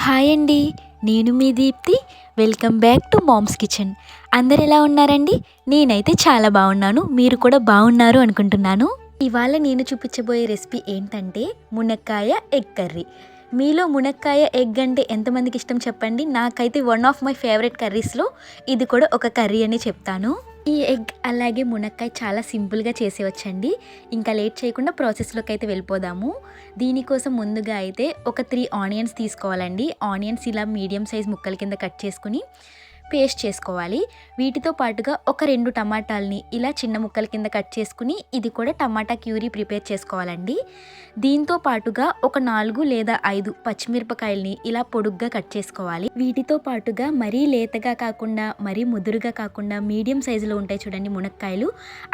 Hi అండి, నేను మీ Deepthi. Welcome back to mom's kitchen. అందరు ఎలా ఉన్నారండి? నేనైతే చాలా బాగున్నాను, మీరు కూడా బాగున్నారు అనుకుంటున్నాను. ఇవాళ నేను చూపించబోయే రెసిపీ ఏంటంటే మునక్కాయ ఎగ్ కర్రీ. మీలో మునక్కాయ ఎగ్ అంటే ఎంతమందికి ఇష్టం చెప్పండి. నాకైతే వన్ ఆఫ్ మై ఫేవరెట్ కర్రీస్లో ఇది కూడా ఒక కర్రీ అని చెప్తాను. ఈ ఎగ్ అలాగే మునక్కాయ చాలా సింపుల్గా చేసేవచ్చండి. ఇంకా లేట్ చేయకుండా ప్రాసెస్లోకి అయితే వెళ్ళిపోదాము. దీనికోసం ముందుగా అయితే ఒక 3 ఆనియన్స్ తీసుకోవాలండి. ఆనియన్స్ ఇలా మీడియం సైజ్ ముక్కల కింద కట్ చేసుకుని పేస్ట్ చేసుకోవాలి. వీటితో పాటుగా ఒక 2 టమాటాలని ఇలా చిన్న ముక్కల కింద కట్ చేసుకుని ఇది కూడా టమాటా క్యూరీ ప్రిపేర్ చేసుకోవాలండి. దీంతో పాటుగా ఒక 4 లేదా 5 పచ్చిమిరపకాయలని ఇలా పొడుగ్గా కట్ చేసుకోవాలి. వీటితో పాటుగా మరీ లేతగా కాకుండా మరీ ముదురుగా కాకుండా మీడియం సైజులో ఉంటాయి చూడండి మునక్కాయలు,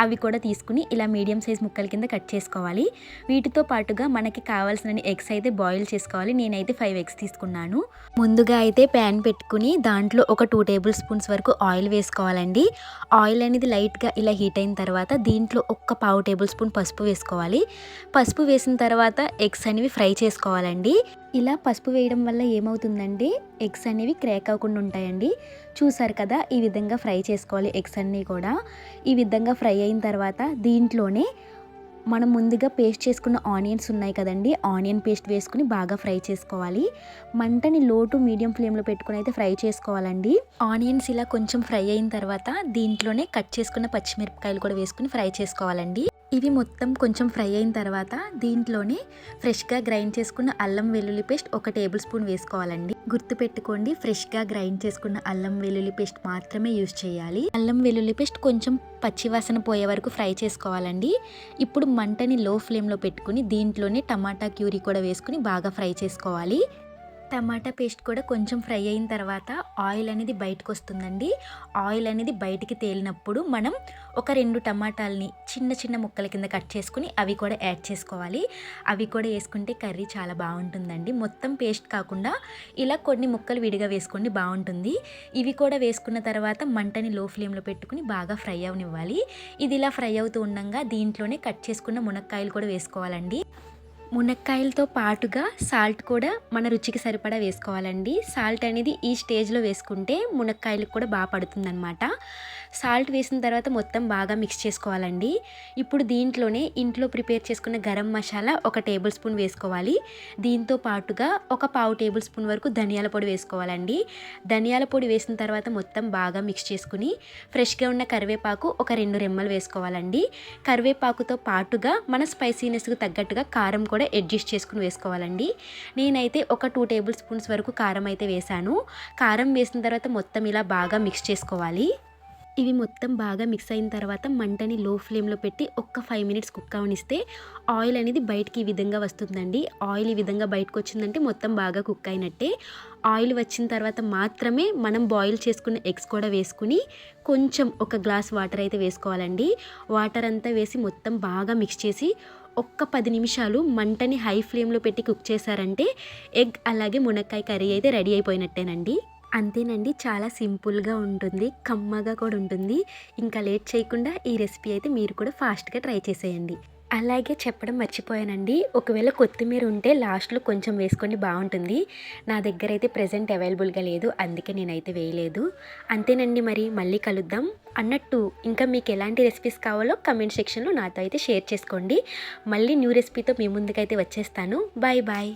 అవి కూడా తీసుకుని ఇలా మీడియం సైజ్ ముక్కల కింద కట్ చేసుకోవాలి. వీటితో పాటుగా మనకి కావాల్సిన ఎగ్స్ అయితే బాయిల్ చేసుకోవాలి. నేనైతే 5 ఎగ్స్ తీసుకున్నాను. ముందుగా అయితే ప్యాన్ పెట్టుకుని దాంట్లో ఒక 2 టేబుల్ స్పూన్స్ వరకు ఆయిల్ వేసుకోవాలండి. ఆయిల్ అనేది లైట్గా ఇలా హీట్ అయిన తర్వాత దీంట్లో ఒక 1/2 టేబుల్ స్పూన్ పసుపు వేసుకోవాలి. పసుపు వేసిన తర్వాత ఎగ్స్ అనేవి ఫ్రై చేసుకోవాలండి. ఇలా పసుపు వేయడం వల్ల ఏమవుతుందంటే ఎగ్స్ అనేవి క్రాక్ అవ్వకుండా ఉంటాయండి. చూసారు కదా, ఈ విధంగా ఫ్రై చేసుకోవాలి. ఎగ్స్ అన్నీ కూడా ఈ విధంగా ఫ్రై అయిన తర్వాత దీంట్లోనే మనం ముందుగా పేస్ట్ చేసుకున్న ఆనియన్స్ ఉన్నాయి కదండి, ఆనియన్ పేస్ట్ వేసుకుని బాగా ఫ్రై చేసుకోవాలి. మంటని లో టు మీడియం ఫ్లేమ్లో పెట్టుకుని అయితే ఫ్రై చేసుకోవాలండి. ఆనియన్స్ ఇలా కొంచెం ఫ్రై అయిన తర్వాత దీంట్లోనే కట్ చేసుకున్న పచ్చిమిరపకాయలు కూడా వేసుకుని ఫ్రై చేసుకోవాలండి. ఇవి మొత్తం కొంచెం ఫ్రై అయిన తర్వాత దీంట్లోనే ఫ్రెష్గా గ్రైండ్ చేసుకున్న అల్లం వెల్లుల్లి పేస్ట్ 1 టేబుల్ స్పూన్ వేసుకోవాలండి. గుర్తుపెట్టుకోండి, ఫ్రెష్గా గ్రైండ్ చేసుకున్న అల్లం వెల్లుల్లి పేస్ట్ మాత్రమే యూజ్ చేయాలి. అల్లం వెల్లుల్లి పేస్ట్ కొంచెం పచ్చివాసన పోయే వరకు ఫ్రై చేసుకోవాలండి. ఇప్పుడు మంటని లో ఫ్లేమ్లో పెట్టుకుని దీంట్లోనే టమాటా క్యూరీ కూడా వేసుకుని బాగా ఫ్రై చేసుకోవాలి. టమాటా పేస్ట్ కూడా కొంచెం ఫ్రై అయిన తర్వాత ఆయిల్ అనేది బయటకు వస్తుందండి. ఆయిల్ అనేది బయటికి తేలినప్పుడు మనం ఒక 2 టమాటాలని చిన్న చిన్న ముక్కల కింద కట్ చేసుకుని అవి కూడా యాడ్ చేసుకోవాలి. అవి కూడా వేసుకుంటే కర్రీ చాలా బాగుంటుందండి. మొత్తం పేస్ట్ కాకుండా ఇలా కొన్ని ముక్కలు విడిగా వేసుకోండి, బాగుంటుంది. ఇవి కూడా వేసుకున్న తర్వాత మంటని లో ఫ్లేమ్లో పెట్టుకుని బాగా ఫ్రై అవనివ్వాలి. ఇది ఇలా ఫ్రై అవుతూ ఉండగా దీంట్లోనే కట్ చేసుకున్న మునక్కాయలు కూడా వేసుకోవాలండి. మునక్కాయలతో పాటుగా సాల్ట్ కూడా మన రుచికి సరిపడా వేసుకోవాలండి. సాల్ట్ అనేది ఈ స్టేజ్లో వేసుకుంటే మునక్కాయలకు కూడా బాగా పడుతుందన్నమాట. సాల్ట్ వేసిన తర్వాత మొత్తం బాగా మిక్స్ చేసుకోవాలండి. ఇప్పుడు దీంట్లోనే ఇంట్లో ప్రిపేర్ చేసుకున్న గరం మసాలా 1 టేబుల్ స్పూన్ వేసుకోవాలి. దీంతో పాటుగా ఒక 1/2 టేబుల్ స్పూన్ వరకు ధనియాల పొడి వేసుకోవాలండి. ధనియాల పొడి వేసిన తర్వాత మొత్తం బాగా మిక్స్ చేసుకుని ఫ్రెష్గా ఉన్న కరివేపాకు ఒక 2 రెమ్మలు వేసుకోవాలండి. కరివేపాకుతో పాటుగా మన స్పైసీనెస్కు తగ్గట్టుగా కారం కూడా అడ్జస్ట్ చేసుకుని వేసుకోవాలండి. నేనైతే ఒక 2 టేబుల్ స్పూన్స్ వరకు కారం అయితే వేసాను. కారం వేసిన తర్వాత మొత్తం ఇలా బాగా మిక్స్ చేసుకోవాలి. ఇవి మొత్తం బాగా మిక్స్ అయిన తర్వాత మంటని లో ఫ్లేమ్లో పెట్టి ఒక 5 మినిట్స్ కుక్ అవనిస్తే ఆయిల్ అనేది బయటికి ఈ విధంగా వస్తుందండి. ఆయిల్ ఈ విధంగా బయటకు వచ్చిందంటే మొత్తం బాగా కుక్ అయినట్టే. ఆయిల్ వచ్చిన తర్వాత మాత్రమే మనం బాయిల్ చేసుకున్న ఎగ్స్ కూడా వేసుకుని కొంచెం ఒక గ్లాస్ వాటర్ అయితే వేసుకోవాలండి. వాటర్ అంతా వేసి మొత్తం బాగా మిక్స్ చేసి ఒక్క 10 నిమిషాలు మంటని హై ఫ్లేమ్లో పెట్టి కుక్ చేశారంటే ఎగ్ అలాగే మునక్కాయ కర్రీ అయితే రెడీ అయిపోయినట్టేనండి. అంతేనండి, చాలా సింపుల్గా ఉంటుంది, కమ్మగా కూడా ఉంటుంది. ఇంకా లేట్ చేయకుండా ఈ రెసిపీ అయితే మీరు కూడా ఫాస్ట్గా ట్రై చేసేయండి. అలాగే చెప్పడం మర్చిపోయానండి, ఒకవేళ కొత్తిమీర ఉంటే లాస్ట్లో కొంచెం వేసుకోండి, బాగుంటుంది. నా దగ్గర అయితే ప్రెజెంట్ అవైలబుల్గా లేదు, అందుకే నేనైతే వేయలేదు. అంతేనండి, మరి మళ్ళీ కలుద్దాం. అన్నట్టు ఇంకా మీకు ఎలాంటి రెసిపీస్ కావాలో కమెంట్ సెక్షన్లో నాతో అయితే షేర్ చేసుకోండి. మళ్ళీ న్యూ రెసిపీతో మీ ముందుకైతే వచ్చేస్తాను. Bye bye.